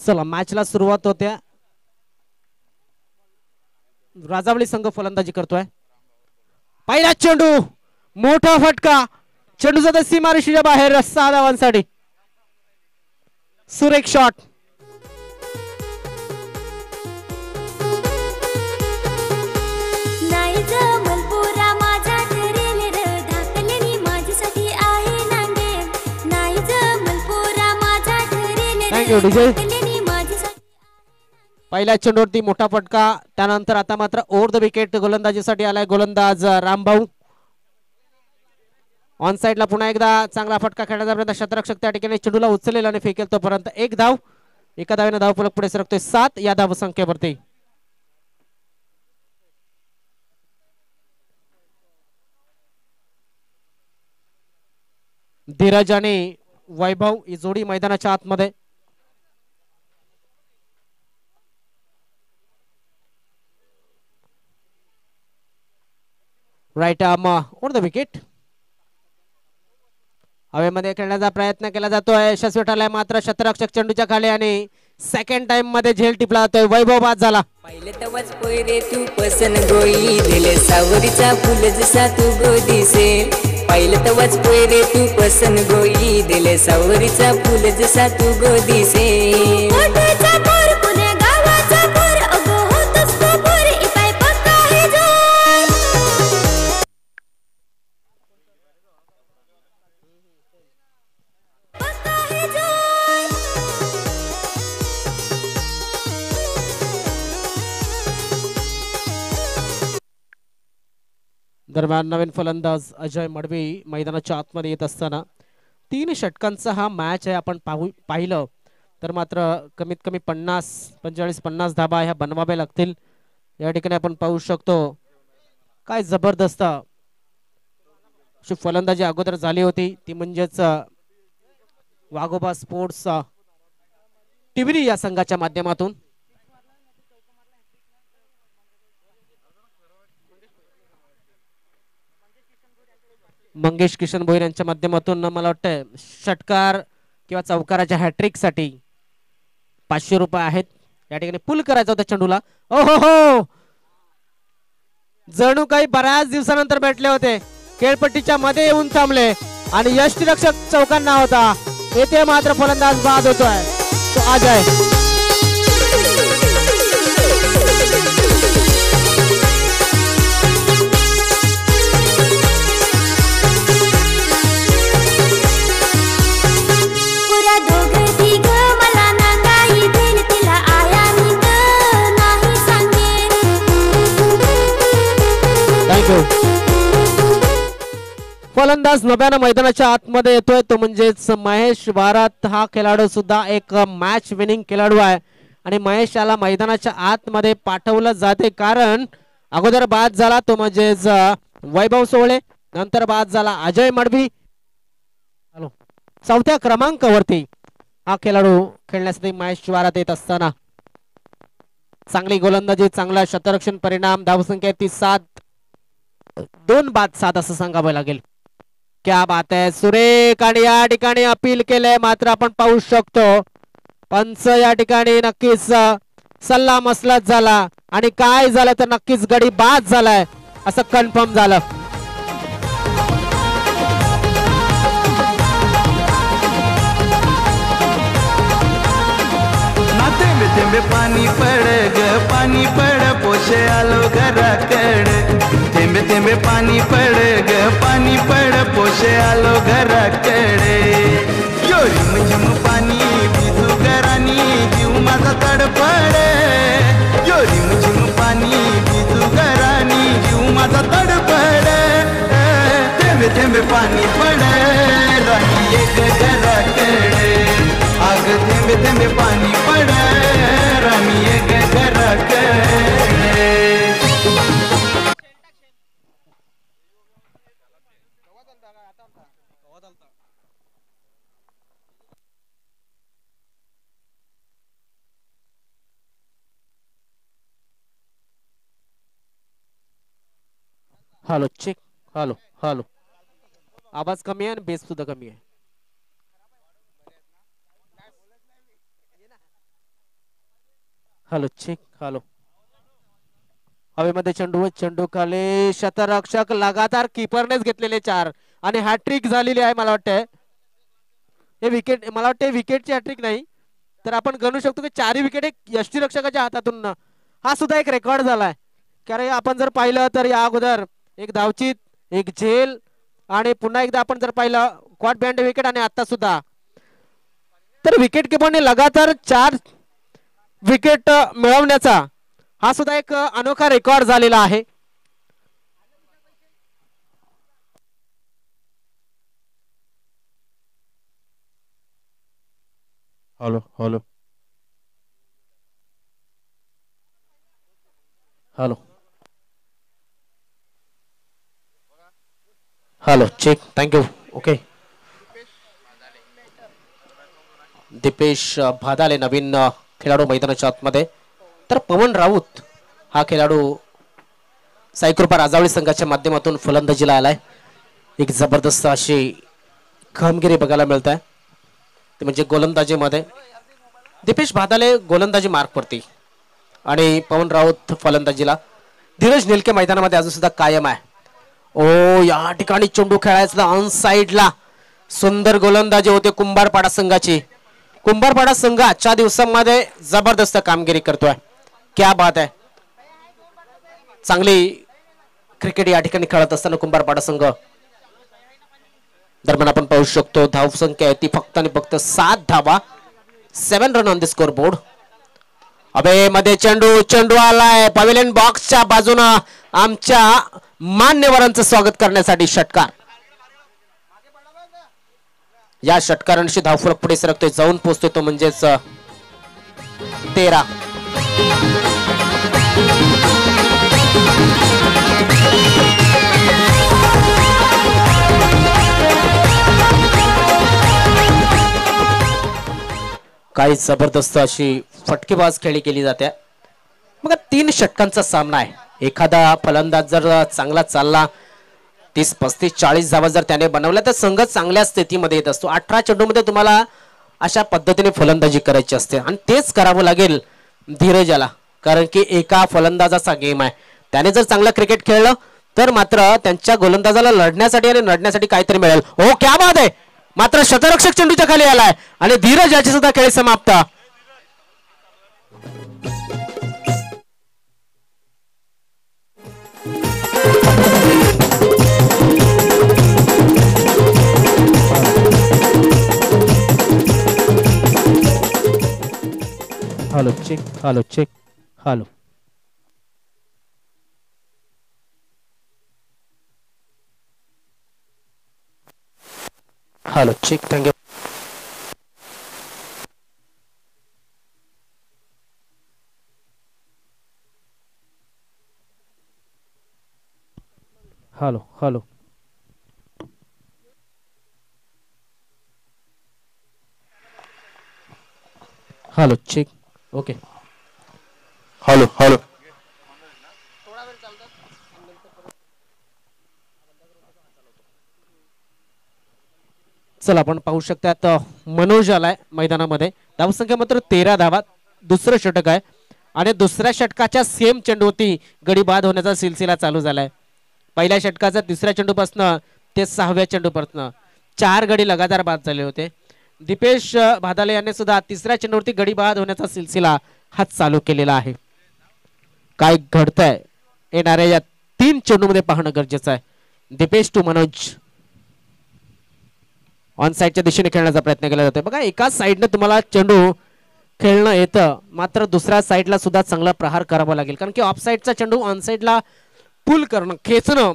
चला मॅचला सुरुवात होत्या. राजावली संघ फलंदाजी करतोय. पहिला चेंडू मोठा फटका. चेंडू जातो सीमारेषेच्या बाहेर 6 धावांसाठी. सुरेख शॉट. Thank you DJ. पहिल्या चेंडूवरती मोठा फटका. त्यानंतर आता मात्र ओव्हर द विकेट गोलंदाजीसाठी आलाय गोलंदाज रामभाऊ. ऑन साइडला पुन्हा एकदा चांगला फटका खेळण्याचा प्रयत्न. शतरक्षक त्या ठिकाणी चेंडूला उचललेला आणि फेकेल तोपर्यंत एक धाव. एका धावेने धाव फलक पुढे सरकतोय 7 या धाव संख्येवरती. धीरज आणि वैभव ही जोडी मैदानाच्या आतमध्ये. Right arm over the wicket. हवेमध्ये खेळण्याचा प्रयत्न केला जातोय. यशस्वी ठरलाय मात्र शतरक्षक चेंडूच्या खाली आणि सेकंड टाइम मध्ये झेल टिपला जातोय. वैभव बाद झाला. पहिले तवाच पोरे तू पसन गोई दिले सावरीचा फुल जसा तू गोदीसे. पहिले तवाच पोरे तू पसन गोई दिले सावरीचा फुल जसा तू गोदीसे. दरम्यान नवीन फलंदाज अजय मडवी मैदानाच्या आतमध्ये येत असताना 3 षटकांचा हा मॅच आहे. आपण पाहिलं तर मात्र कमीत कमी 45-50 धाबा ह्या बनवाव्या लागतील. या ठिकाणी आपण पाहू शकतो काय जबरदस्त अशी फलंदाजी अगोदर झाली होती. ती म्हणजेच वाघोबा स्पोर्ट्स टिवरी या संघाच्या माध्यमातून. मंगेश किशन भोईर यांच्या माध्यमातून मला वाटतं षटकार किंवा चौकाराच्या हॅट्रिक साठी 500 रुपये आहेत. या ठिकाणी पुल करायचा होता चेंडूला. ओ हो हो जणू काही बऱ्याच दिवसानंतर भेटले होते. खेळपट्टीच्या मध्ये येऊन थांबले आणि यष्टिरक्षक चौकांना होता. येथे मात्र फलंदाज बाद होतोय तो अजय. फलंदाज नव्यानं मैदानाच्या आतमध्ये येतोय तो म्हणजेच महेश वारात. हा खेळाडू सुद्धा एक मॅच विनिंग खेळाडू आहे आणि महेश याला मैदानाच्या आतमध्ये पाठवलं जाते कारण अगोदर बाद झाला तो म्हणजेच वैभव सोहळे. नंतर बाद झाला अजय मडवी. 4थ्या क्रमांकावरती हा खेळाडू खेळण्यासाठी महेश वारात येत असताना चांगली गोलंदाजी, चांगला शतरक्षण परिणाम. धावसंख्या ती 7, 2 बाद 7 असं सांगावं लागेल. क्या बात आहे सुरेख. आणि या ठिकाणी अपील केलंय मात्र आपण पाहू शकतो पंच या ठिकाणी नक्कीच सल्ला मसलत झाला आणि काय झालं तर नक्कीच गडी बाद झालाय असं कन्फर्म झालं. थेंबे पाणी पड ग पाणी पड पोशे आलो घराकडे. थेंबे थेंबे पाणी पड ग पाणी पड पोशे आलो घराकडे. यो रिमझिम पाणी भिजू घरानी जीव माझा तडफडे. यो रिमझिम पाणी भिजू घरानी जीव माझा तडफडे. थेंबे थेंबे पाणी पड राणी एक घराकडे. आग थेंबे थेंबे पाणी पड राणी एक घराकडे. Hello check. हॅलो हॅलो आवाज कमी आहे आणि बेस सुद्धा कमी आहे. हॅलो चेक हॅलो हवेमध्ये चेंडू चेंडू खाली शतरक्षक लगातार कीपरनेच घेतलेले 4 आणि हॅट्रिक झालेली आहे. मला वाटतंय हे विकेट मला वाटतं विकेटची हॅट्रिक नाही तर आपण गणू शकतो की 4 विकेट एक यष्टीरक्षकाच्या हातातून हा सुद्धा एक रेकॉर्ड झालाय. कारण आपण जर पाहिलं तर या अगोदर एक धावचीत एक झेल आणि पुन्हा एकदा आपण जर पाहिलं क्वाड बँड विकेट आणि आता सुद्धा तर विकेट किपरने लगातार 4 विकेट मिळवण्याचा हा सुद्धा एक अनोखा रेकॉर्ड झालेला आहे. Hello hello hello hello check thank you okay. Dipesh Bhadale नवीन खेळाडू मैदानाच्या आतमध्ये तर पवन राऊत हा खेळाडू साईकृपा राजावळी संघाच्या माध्यमातून फलंदाजीला आलाय. एक जबरदस्त अशी कामगिरी बघायला मिळत आहे ते म्हणजे गोलंदाजीमध्ये दीपेश भादाले गोलंदाजी मार्कवरती आणि पवन राऊत फलंदाजीला. धीरज निलके मैदानामध्ये अजून सुद्धा कायम आहे. ओ या ठिकाणी चेंडू खेळायचा ऑन साइडला सुंदर गोलंदाजी होते कुंभारपाडा संघाची. कुंभारपाडा संघ आजच्या दिवसांमध्ये जबरदस्त कामगिरी करतोय. क्या बात आहे. चांगली क्रिकेट या ठिकाणी खेळत असताना कुंभारपाडा संघ दरम्यान आपण पाहू शकतो धावसंख्या आहे ती फक्त आणि फक्त 7 धावा 7 run on the score board. अबे मध्ये चेंडू चेंडू आलाय पवेलियन बॉक्सच्या बाजूनं आमच्या मान्यवरांचं स्वागत करण्यासाठी षटकार. या षटकारांशी धावफलक पुढे सरकतोय जाऊन पोहोचतोय तो म्हणजेच 13. काही जबरदस्त अशी फटकेबाज खेळी केली जाते. मग 3 षटकांचा सामना आहे. एखादा फलंदाज जर चांगला चालला 30 35 40 धावा जर त्याने बनवल्या तर संघ चांगल्या स्थितीमध्ये येत असतो. 18 चेंडूमध्ये तुम्हाला अशा पद्धतीने फलंदाजी करायची असते आणि तेच करावं लागेल धीरजाला कारण की एका फलंदाजाचा गेम आहे. त्याने जर चांगला क्रिकेट खेळलं तर मात्र त्यांच्या गोलंदाजाला लढण्यासाठी आणि लढण्यासाठी काहीतरी मिळेल. हो क्या बात आहे. मात्र शतरक्षक चेंडूच्या खाली आलाय आणि धीरज याची सुद्धा खेळ समाप्त. Hello check hello check hello hello check thank you. Hello hello hello check okay. Hello hello चला आपण पाहू शकतात मनोज आलाय मैदानामध्ये. धावसंख्या मात्र 13 धावा. दुसरं षटक आहे आणि दुसऱ्या षटकाच्या सेम चेंडूवरती गडी बाद होण्याचा सिलसिला चालू झालाय. पहिल्या षटकाचा तिसऱ्या चेंडूपासून ते 6व्या चेंडूपासून 4 गडी लगातार बाद झाले होते. दीपेश भादाले यांनी सुद्धा तिसऱ्या चेंडूवरती गडी बाद होण्याचा सिलसिला हा चालू केलेला आहे. काय घडतंय येणाऱ्या या 3 चेंडूमध्ये पाहणं गरजेचं आहे. दीपेश टू मनोज ऑन साइडच्या दिशेने खेळण्याचा प्रयत्न केला जातोय. बघा एकाच साइडने तुम्हाला चेंडू खेळणं येतं मात्र दुसऱ्या साइडला सुद्धा चांगला प्रहार करावा लागेल कारण की ऑफ साइडचा चेंडू ऑन साइडला पुल करणं खेचणं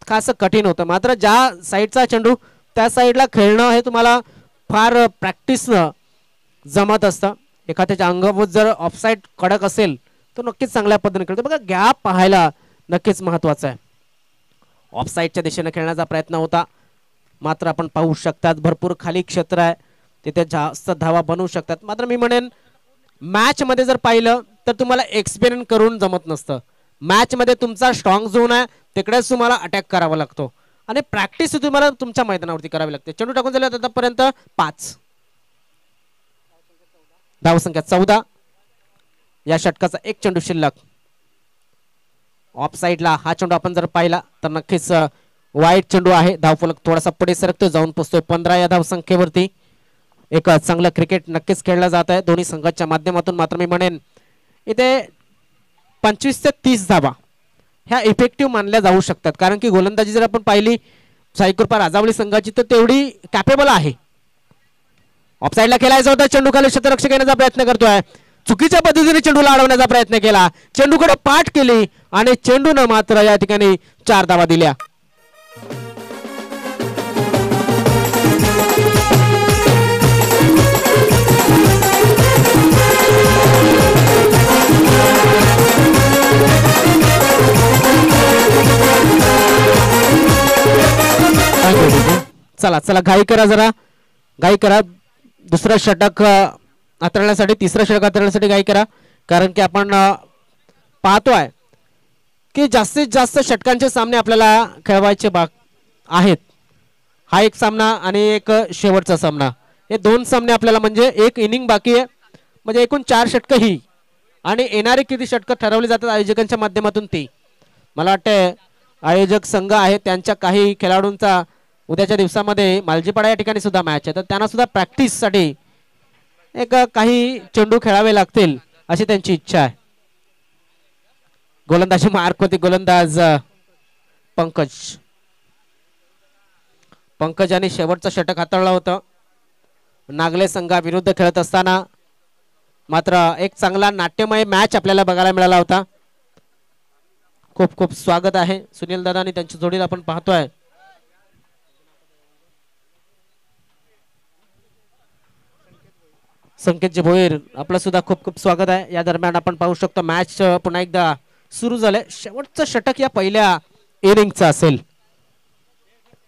खास कठीण होतं. मात्र ज्या साइडचा चेंडू त्या साइडला खेळणं हे तुम्हाला फार प्रॅक्टिसनं जमत असतं. एखाद्याच्या अंगभूत जर ऑफ साइड कडक असेल तर नक्कीच चांगल्या पद्धतीने खेळतो. बघा गॅप पाहायला नक्कीच महत्वाचा आहे. ऑफ साइडच्या दिशेने खेळण्याचा प्रयत्न होता मात्र आपण पाहू शकतात भरपूर खाली क्षेत्र आहे तिथे जास्त धावा बनवू शकतात. मात्र मी म्हणेन मॅच मध्ये जर पाहिलं तर तुम्हाला एक्सपेरिमेंट करून जमत नसतं. मॅच मध्ये तुमचा स्ट्रॉंग झोन आहे तिकडेच तुम्हाला अटॅक करावा लागतो आणि प्रॅक्टिस तुम्हाला तुमच्या मैदानावरती करावी लागते. चेंडू टाकून झाले आतापर्यंत 5. धावसंख्या 14. या षटकाचा एक चेंडू शिल्लक. ऑफ साइडला हा चेंडू आपण जर पाहिला तर नक्कीच वाईट चेंडू आहे. धावफलक थोडासा पुढे सरकतो, जाऊन पोहोचतोय 15 या धावसंख्येवरती. एक चांगलं क्रिकेट नक्कीच खेळलं जात आहे दोन्ही संघाच्या माध्यमातून. मात्र मी म्हणेन इथे 25 ते 30 धावा ह्या इफेक्टिव्ह मानल्या जाऊ शकतात, कारण की गोलंदाजी जर आपण पाहिली साईकृपा राजावली संघाची तर तेवढी कॅपेबल आहे. ऑफसाईडला खेळायचा होता, चेंडूखाली शतरक्षक येण्याचा प्रयत्न करतोय, चुकीच्या पद्धतीने चेंडूला अडवण्याचा प्रयत्न केला, चेंडूकडे पाठ केली आणि चेंडूनं मात्र या ठिकाणी 4 धावा दिल्या. चला चला घाई करा, जरा घाई करा. दुसरं षटक हाताळण्यासाठी, तिसरं षटक हाताळण्यासाठी घाई करा, कारण की आपण पाहतोय की जास्तीत जास्त षटकांचे सामने आपल्याला खेळवायचे आहेत. हा एक सामना आणि एक शेवटचा सामना, हे 2 सामने आपल्याला, म्हणजे एक इनिंग बाकी आहे, म्हणजे एकूण 4 षटकं ही, आणि येणारे किती षटकं ठरवली जातात आयोजकांच्या माध्यमातून ती. मला वाटतं आयोजक संघ आहे त्यांच्या काही खेळाडूंचा उद्याच्या दिवसामध्ये मालजीपाडा या ठिकाणी सुद्धा मॅच आहे, तर त्यांना सुद्धा प्रॅक्टिससाठी एक काही चेंडू खेळावे लागतील अशी त्यांची इच्छा आहे. गोलंदाजी मार्क होती, गोलंदाज पंकजाने शेवटचं षटक हाताळलं होतं नागले संघाविरुद्ध खेळत असताना. मात्र एक चांगला नाट्यमय मॅच आपल्याला बघायला मिळाला होता. खूप खूप स्वागत आहे सुनील दादा आणि त्यांच्या जोडीला आपण पाहतोय. संकेतजी भोईर आपलं सुद्धा खूप खूप स्वागत आहे. या दरम्यान आपण पाहू शकतो मॅच पुन्हा एकदा सुरू झाले. शेवटचं षटक या पहिल्या इनिंगचं असेल.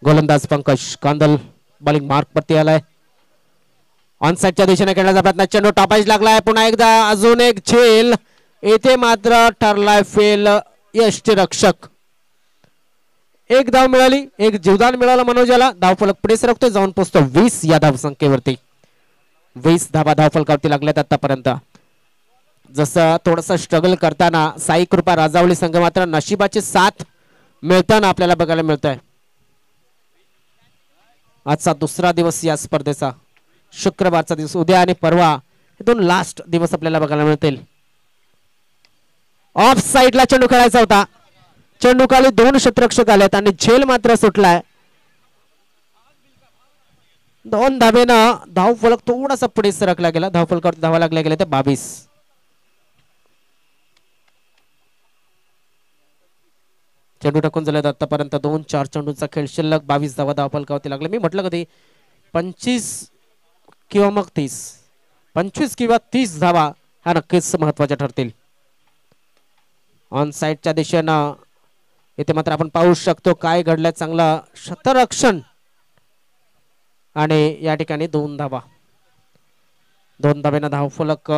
गोलंदाज पंकज कांदल बॉलिंग मार्क वरती आलाय. ऑन साइडच्या दिशेने खेळण्याचा प्रयत्न, चेंडू टॉपाईज लागलाय. पुन्हा एकदा अजून एक झेल, येथे मात्र ठरलाय फेल. यष्टीरक्षक, एक धाव मिळाली, एक जीवदान मिळालं मनोजाला. धावफलक पुढे सरकतोय, जाऊन पोहोचतो 20 या धावसंख्येवरती. 20 धावा धावफलकावरती लागल्यात आतापर्यंत. जसं थोडस स्ट्रगल करताना साई कृपा राजावली संघ मात्र नशिबाची साथ मिळताना आपल्याला बघायला मिळतोय. आजचा दुसरा दिवस या स्पर्धेचा, शुक्रवारचा दिवस, उद्या आणि परवा हे 2 लास्ट दिवस आपल्याला बघायला मिळतील. ऑफ साइडला चेंडू खेळायचा होता, चेंडू खाली 2 क्षेत्ररक्षक आलेत आणि झेल मात्र सुटलाय. 2 धावेनं धावफलक थोडासा पुढे सरकला गेला. धावफलकावर धावा लागल्या गेल्या ते 22. चेंडू टाकून झालेत आतापर्यंत 2-4 चेंडूंचा खेळ शिल्लक. 22 धावा धावफलकावरती लागले. मी म्हटलं कधी 25 किंवा मग 30, 25 किंवा 30 धावा ह्या नक्कीच महत्वाच्या ठरतील. ऑन साइडच्या दिशेनं इथे मात्र आपण पाहू शकतो काय घडलंय. चांगलं शतरक्षण आणि या ठिकाणी 2 धावा. 2 धावेनं धावफलक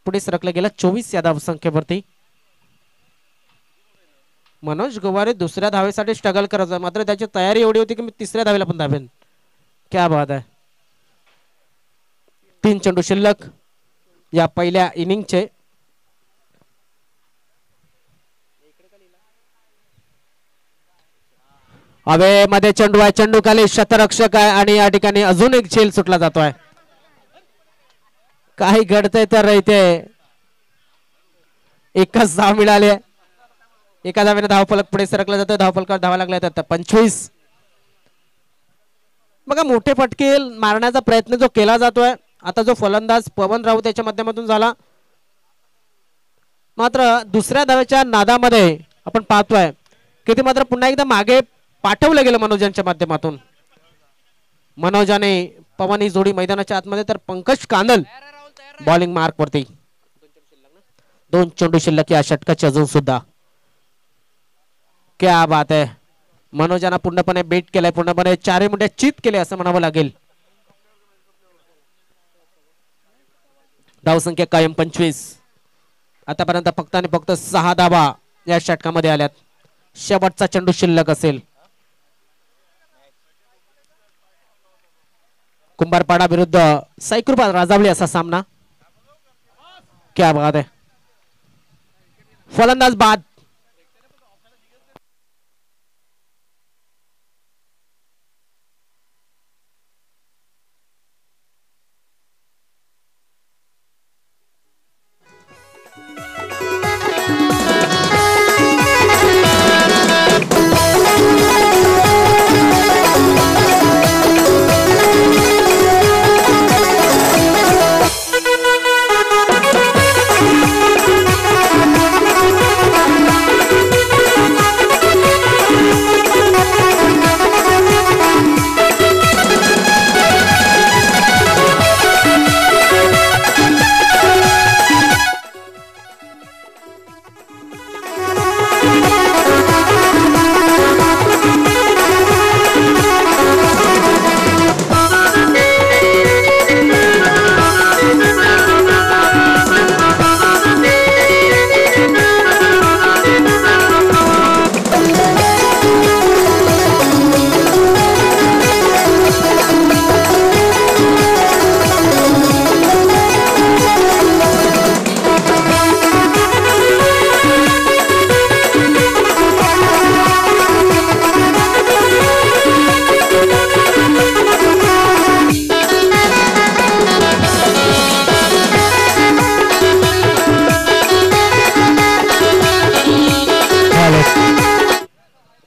पुढे सरकलं गेलं 24 या धावसंख्येवरती. मनोज गोवारे दुसऱ्या धावेसाठी स्ट्रगल करायचं, मात्र त्याची तयारी एवढी होती की मी 3ऱ्या धावेला पण धावेन. क्या बात आहे. 3 चेंडू शिल्लक या पहिल्या इनिंगचे. हवेमध्ये चेंडू आहे, चेंडू खाली शतरक्षक आहे आणि या ठिकाणी अजून एक झेल सुटला जातोय. काही घडतंय तर इथे एकच धाव मिळाली. एका धावेने धावफलक पुढे सरकला जातो. धावफलकावर धावा लागल्या जातात 25. बघा मोठे फटके मारण्याचा प्रयत्न जो केला जातोय आता, जो फलंदाज पवन राऊत याच्या माध्यमातून झाला, मात्र दुसऱ्या धावेच्या नादामध्ये आपण पाहतोय की ते मात्र पुन्हा एकदा मागे पाठवलं गेलं मनोजांच्या माध्यमातून. मनोजाने पवन ही जोडी मैदानाच्या आतमध्ये, तर पंकज कांदल बॉलिंग मार्क वरती. 2 चेंडू शिल्लक या षटकाची अजून सुद्धा. क्या बात आहे. मनोजाना पूर्णपणे बेट केलाय, पूर्णपणे 4 मुंड्या चित केले असं म्हणावं लागेल. धावसंख्या कायम 25. आतापर्यंत फक्त आणि फक्त 6 धावा या षटकामध्ये आल्यात. शेवटचा चेंडू शिल्लक असेल. कुंभारपाडा विरुद्ध साईकृपा राजावली असा सामना. क्या बात है. फलंदाज बाद.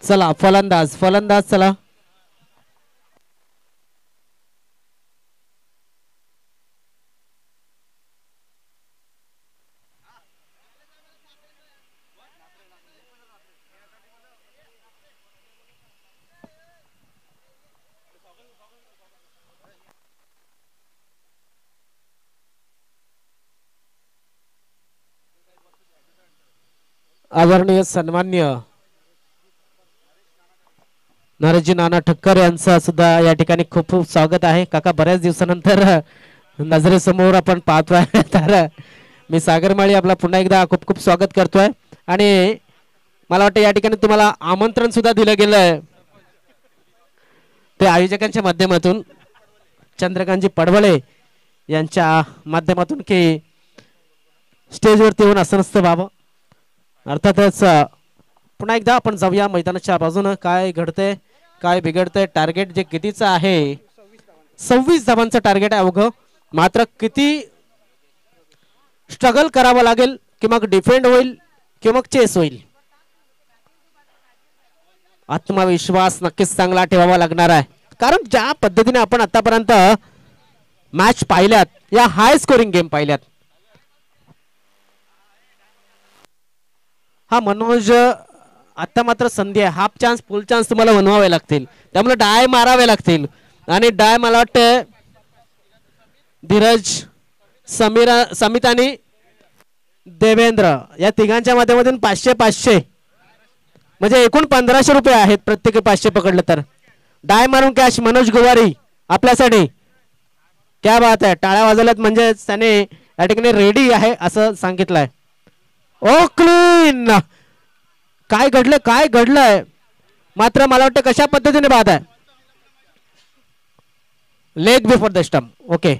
चला फलंदाज फलंदाज चला. आदरणीय सन्मान्य नरेशजी नाना ठक्कर यांचं सुद्धा या ठिकाणी खूप खूप स्वागत आहे. काका बऱ्याच दिवसानंतर नजरेसमोर आपण पाहतोय तर मी सागर माळी आपला पुन्हा एकदा खूप खूप स्वागत करतोय. आणि मला वाटतं या ठिकाणी तुम्हाला आमंत्रण सुद्धा दिलं गेलंय ते आयोजकांच्या माध्यमातून चंद्रकांतजी पडवळे यांच्या माध्यमातून की स्टेजवरती येऊन असं नसतं बाबा. अर्थातच पुन्हा एकदा आपण जाऊया मैदानाच्या बाजूनं. काय घडतंय काय बिघडतंय. टार्गेट जे कितीचं आहे 26 धावांचं टार्गेट आहे अवघं. मात्र किती स्ट्रगल करावं लागेल की मग डिफेंड होईल की मग चेस होईल. आत्मविश्वास नक्कीच चांगला ठेवावा लागणार आहे. कारण ज्या पद्धतीने आपण आतापर्यंत मॅच पाहिल्यात या हाय स्कोरिंग गेम पाहिल्यात. हा मनोज आता मात्र संधी आहे. हाफ चान्स फुल चान्स तुम्हाला बनवावे लागतील. त्यामुळे डाय मारावे लागतील. आणि डाय मला वाटतं धीरज समित आणि देवेंद्र या तिघांच्या माध्यमातून 500 म्हणजे एकूण 1500 रुपये आहेत प्रत्येकी 500 पकडलं तर. डाय मारून कॅश मनोज गुवारी आपल्यासाठी. क्या बात आहे. टाळ्या वाजवल्यात म्हणजे त्याने या ठिकाणी रेडी आहे असं सांगितलंय. ओ क्लीन. काय घडलं काय घडलंय मात्र मला वाटतं कशा पद्धतीने बाद आहे. Leg before the stump. Okay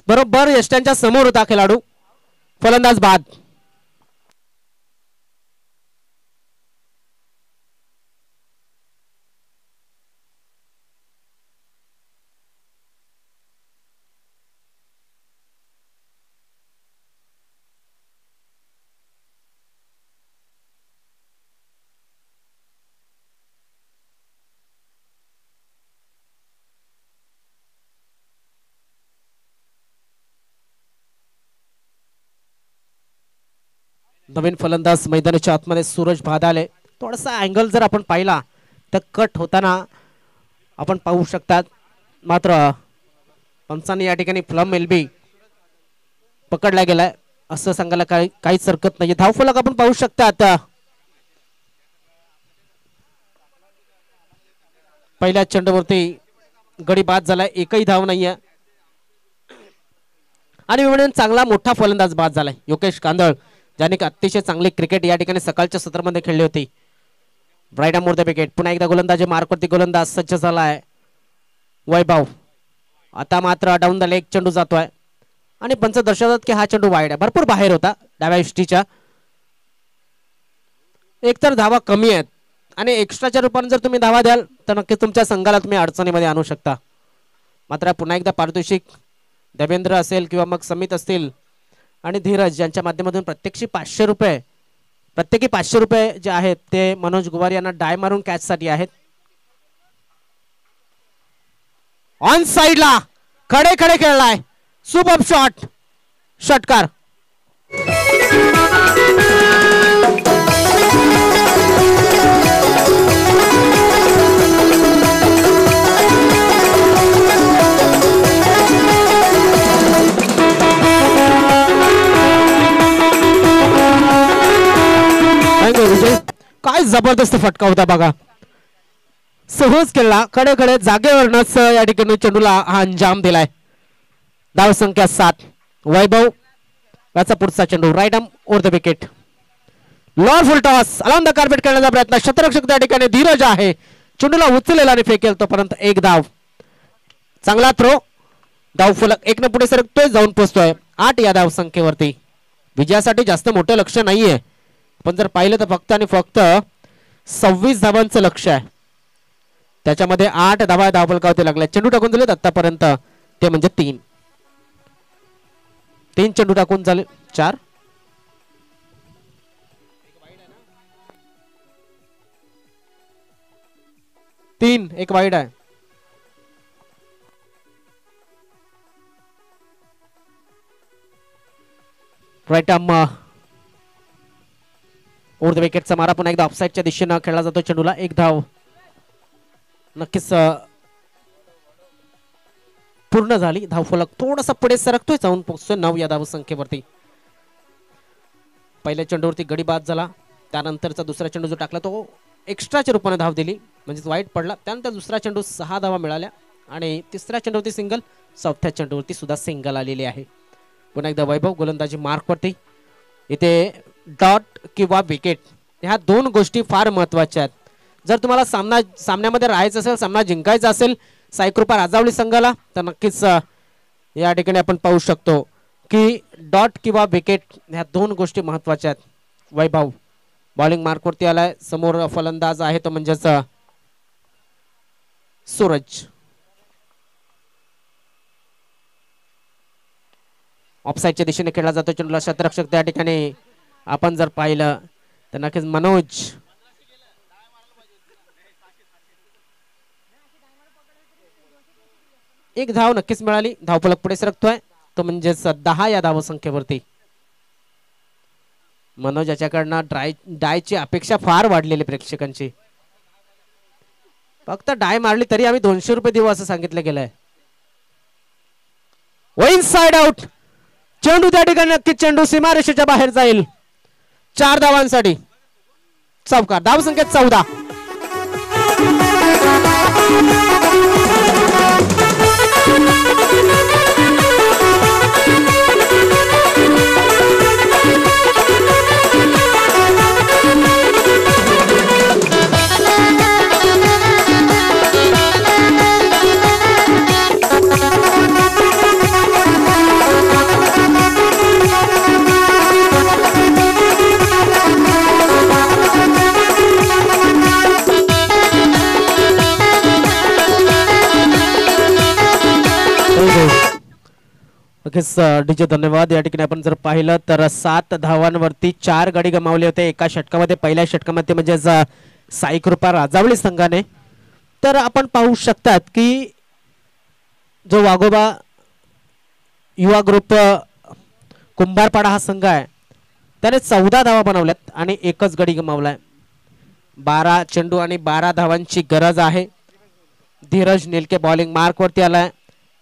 बरोबर यष्ट्यांच्या समोर होता खेळाडू. फलंदाज बाद. नवीन फलंदाज मैदानाच्या आतमध्ये सूरज भादाले. थोडासा अँगल जर आपण पाहिला तर कट होताना आपण पाहू शकतात. मात्र पंचांनी या ठिकाणी फ्लम एलबी पकडला गेलाय असं सांगायला काहीच हरकत नाही. धावफलक आपण पाहू शकता. आता पहिल्या चेंडूवरती गडी बाद झालाय. एकही धाव नाहीये. आणि म्हणून चांगला मोठा फलंदाज बाद झालाय योगेश कांदळ ज्याने अतिशय चांगली क्रिकेट या ठिकाणी सकाळच्या सत्रामध्ये खेळली होती. ब्राईडा मोर द विकेट. पुन्हा एकदा गोलंदाजी मार्कवरती गोलंदाज सज्ज झालाय वैभव. आता मात्र डाऊन द लेग चेंडू जातोय. आणि पंच दर्शवतात की हा चेंडू वाईड आहे, भरपूर बाहेर होता डाव्या यष्टीच्या. एकतर धावा कमी आहेत आणि एक्स्ट्राच्या रूपाने जर तुम्ही धावा द्याल तर नक्कीच तुमच्या संघाला तुम्ही अडचणीमध्ये आणू शकता. मात्र पुन्हा एकदा पारितोषिक देवेंद्र असेल किंवा मग समित असतील आणि धीरज यांच्या माध्यमातून प्रत्येकी 500 रुपये जे आहेत ते मनोज गुवार यांना डाय मारून कॅच साठी आहेत. ऑन साइडला खडे खडे खेळलाय, सुपर शॉट, षटकार. काय जबरदस्त फटका होता बघा, सहज केला, कडे कडे जागेवरच या ठिकाणी चेंडूला हा अंजाम दिलाय. धाव संख्या 7. वैभव याचा पुढचा चेंडू right arm over the wicket. Low full toss along the carpet करण्याचा प्रयत्न, क्षेत्ररक्षक त्या ठिकाणी धीरज आहे, चेंडूला उचललेला आणि फेकेल तोपर्यंत एक धाव. चांगला थ्रो, धाव फलक 1 न पुढे सरकतोय, जाऊन पोहोचतोय 8 या धाव संख्येवरती. विजयासाठी जास्त मोठं लक्ष नाहीये, पण जर पाहिलं तर फक्त आणि फक्त 26 धावांचं लक्ष आहे, त्याच्यामध्ये 8 धावा धावफलकावरती लागल्या. चेंडू टाकून झालेत आतापर्यंत ते म्हणजे 3 चेंडू टाकून झाले 4. एक वाईड आहे. राईट आर्म ओव्हर द विकेटचा मारा, पुन्हा एकदा ऑफसाईडच्या दिशेनं खेळला जातो चेंडूला. एक धाव नक्कीच पूर्ण झाली. धावफलक थोडासा पुढे सरकतोय, जाऊन पोहोचतोय 9 या धाव संख्येवरती. पहिल्या चेंडूवरती गडी बाद झाला, त्यानंतरचा दुसरा चेंडू जो टाकला तो एक्स्ट्राच्या रूपाने धाव दिली, म्हणजेच वाईट पडला. त्यानंतर दुसरा चेंडू 6 धावा मिळाल्या आणि तिसऱ्या चेंडूवरती सिंगल, चौथ्या चेंडूवरती सुद्धा सिंगल आलेली आहे. पुन्हा एकदा वैभव गोलंदाजी मार्कवरती. इथे डॉट किंवा विकेट ह्या 2 गोष्टी फार महत्वाच्या आहेत. जर तुम्हाला सामन्यामध्ये राहायचं असेल, सामना जिंकायचा असेल साईकृपा राजावली संघाला, तर नक्कीच या ठिकाणी आपण पाहू शकतो की डॉट किंवा विकेट ह्या 2 गोष्टी महत्वाच्या आहेत. वैभव बॉलिंग मार्कवरती आलाय, समोर फलंदाज आहे तो म्हणजेच सूरज. ऑफसाईडच्या दिशेने खेळला जातो चेंडूला, क्षेत्ररक्षक त्या ठिकाणी आपण जर पाहिलं तर नक्कीच मनोज. एक धाव नक्कीच मिळाली, धावफलक पुढे सरकतोय तो म्हणजेच 10 या धाव संख्येवरती. मनोज याच्याकडनं डायची अपेक्षा फार वाढलेली प्रेक्षकांची. फक्त डाय मारली तरी आम्ही 200 रुपये देऊ असं सांगितलं गेलंय. इन साइड आउट, चेंडू त्या ठिकाणी नक्कीच चेंडू सीमारेषेच्या बाहेर जाईल. 4 धावांसाठी चौकार. धाव संख्या 14. डीजे धन्यवाद. या ठिकाणी आपण जर पाहिलं तर 7 धावांवरती 4 गडी गमावले होते एका षटकामध्ये. पहिल्या षटकामध्ये म्हणजे साईकृपा राजावली संघाने. तर आपण पाहू शकतात की जो वाघोबा युवा ग्रुप कुंभारपाडा हा संघ आहे त्याने 14 धावा बनवल्यात आणि एकच गडी गमावलाय. 12 चेंडू आणि 12 धावांची गरज आहे. धीरज निलके बॉलिंग मार्क वरती आलाय.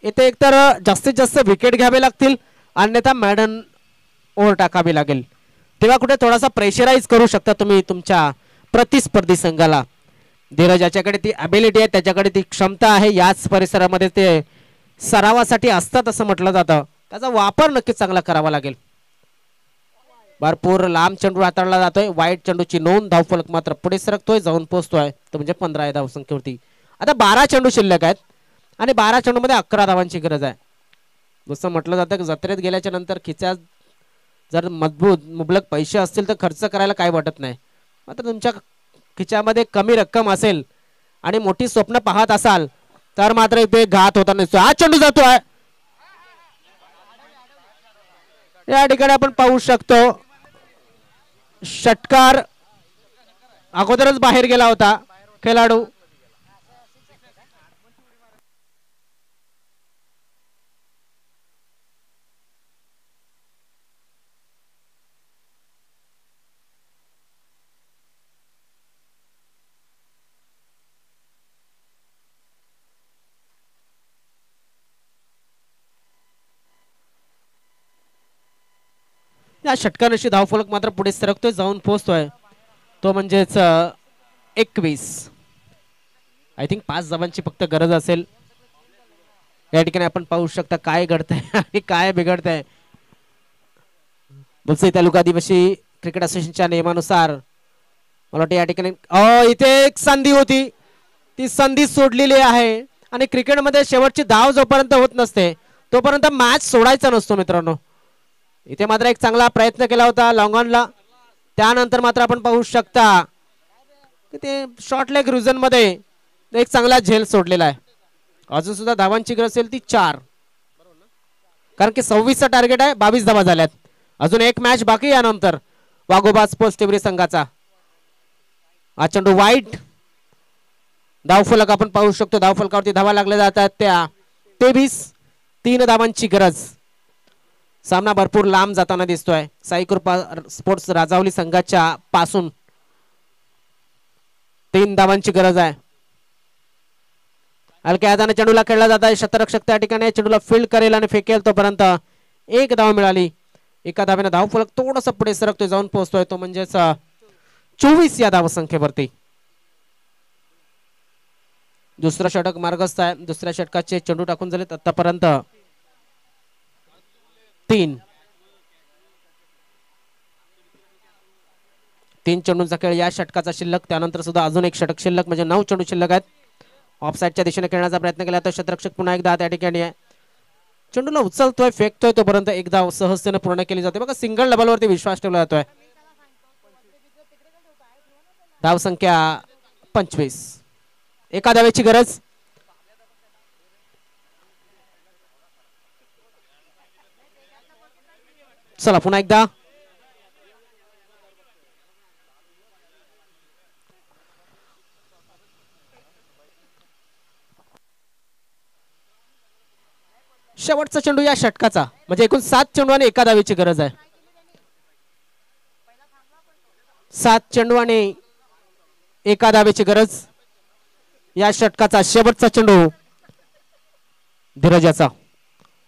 इथे एकतर जास्तीत जास्त विकेट घ्यावे लागतील, अन्यथा मॅडन ओव्हर टाकावी लागेल. तेव्हा कुठे थोडासा प्रेशराईज करू शकता तुम्ही तुमच्या प्रतिस्पर्धी संघाला. धीरज याच्याकडे ती अबिलिटी आहे, त्याच्याकडे ती क्षमता आहे. याच परिसरामध्ये ते सरावासाठी असतात असं म्हटलं जातं. त्याचा वापर नक्कीच चांगला करावा लागेल. भरपूर लांब चेंडू हाताळला जातोय. वाईट चेंडूची नोंद. धावफलक मात्र पुढे सरकतोय, जाऊन पोहोचतोय तो म्हणजे 15 या धावसंख्येवरती. आता 12 चेंडू शिल्लक आहेत आणि 12 चेंडूमध्ये 11 धावांची गरज आहे. जसं म्हटलं जातं की जत्रेत गेल्याच्या नंतर खिच्यात जर मजबूत मुबलक पैसे असतील तर खर्च करायला काय वाटत नाही. मात्र तुमच्या खिच्यामध्ये कमी रक्कम असेल आणि मोठी स्वप्न पाहत असाल तर मात्र इथे घात होता नसतो. हा चेंडू जातोय. या ठिकाणी आपण पाहू शकतो षटकार अगोदरच बाहेर गेला होता खेळाडू. या षटकाराशी धावफलक मात्र पुढे सरकतोय, जाऊन पोहोचतोय. तो म्हणजेच 21. आय थिंक 5 धावांची फक्त गरज असेल. या ठिकाणी आपण पाहू शकता काय घडतंय आणि काय बिघडतंय. बुलसई तालुका आदिवासी क्रिकेट असोसिएशनच्या नियमानुसार मला वाटतं या ठिकाणी इथे एक संधी होती, ती संधी सोडलेली आहे. आणि क्रिकेटमध्ये शेवटची धाव जोपर्यंत होत नसते तोपर्यंत मॅच सोडायचा नसतो मित्रांनो. इथे मात्र एक चांगला प्रयत्न केला होता लॉंगॉनला. त्यानंतर मात्र आपण पाहू शकता की ते शॉर्ट लेग रिजन मध्ये एक चांगला झेल सोडलेला आहे. अजून सुद्धा धावांची गरज असेल ती 4, कारण की 26चा टार्गेट आहे. 22 धावा झाल्यात. अजून एक मॅच बाकी. यानंतर वाघोबा स्पोर्ट्स टिवरी संघाचा हा चेंडू वाईट. धावफलक आपण पाहू शकतो. धावफलकावरती धावा लागल्या जातात त्या 23. 3 धावांची गरज. सामना भरपूर लांब जाताना दिसतोय. साई कृपा स्पोर्ट्स राजावली संघाच्या पासून 3 धावांची गरज आहे. हलक्या हाताने चेंडूला खेळला जात आहे. शतरक्षक त्या ठिकाणी चेंडूला फील्ड करेल आणि फेकेल. तोपर्यंत 1 धाव मिळाली. एका धावेने धावफलक थोडस पुढे सरकतोय, जाऊन पोहोचतोय. तो म्हणजेच 24 या धावसंख्येवरती. दुसरा षटक मार्गस्थ आहे. दुसऱ्या षटकाचे चेंडू टाकून झालेत आतापर्यंत 3 चेंडूंचा खेळ या षटकाचा शिल्लक. त्यानंतर सुद्धा अजून एक षटक शिल्लक, म्हणजे 9 चेंडू शिल्लक आहेत. ऑफसाईडच्या दिशेने खेळण्याचा प्रयत्न केला तर शतरक्षक पुन्हा एकदा त्या ठिकाणी आहे. चेंडूला उचलतोय, फेकतोय, तोपर्यंत एक धाव सहजतेने पूर्ण केली जाते. बघा सिंगल डबल वरती विश्वास ठेवला जातोय. धाव संख्या 25. एका धावेची गरज. चला पुन्हा एकदा. शेवटचा चेंडू या षटकाचा, म्हणजे एकूण 7 चेंडू आणि एका धावेची गरज आहे. 7 चेंडू आणि एका धावेची गरज. या षटकाचा शेवटचा चेंडू धीरजाचा.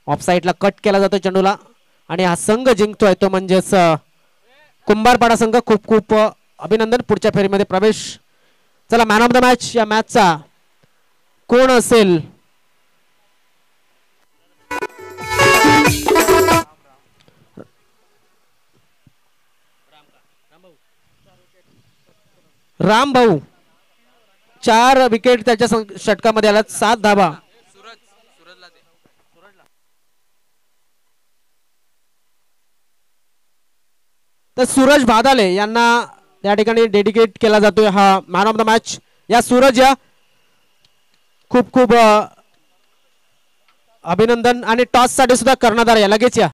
ऑफसाईडला कट केला जातो चेंडूला आणि हा संघ जिंकतोय तो म्हणजेच कुंभारपाडा संघ. खूप खूप अभिनंदन. पुढच्या फेरीमध्ये प्रवेश. चला मॅन ऑफ द मॅच या मॅचचा कोण असेल? राम भाऊ. 4 विकेट त्याच्या षटकामध्ये आला. 7 धावा. तर सूरज भादाले यांना या ठिकाणी डेडिकेट केला जातोय हा मॅन ऑफ द मॅच. या सूरज या खूप खूप अभिनंदन. आणि टॉस साठी सुद्धा कर्णधार या लगेच या.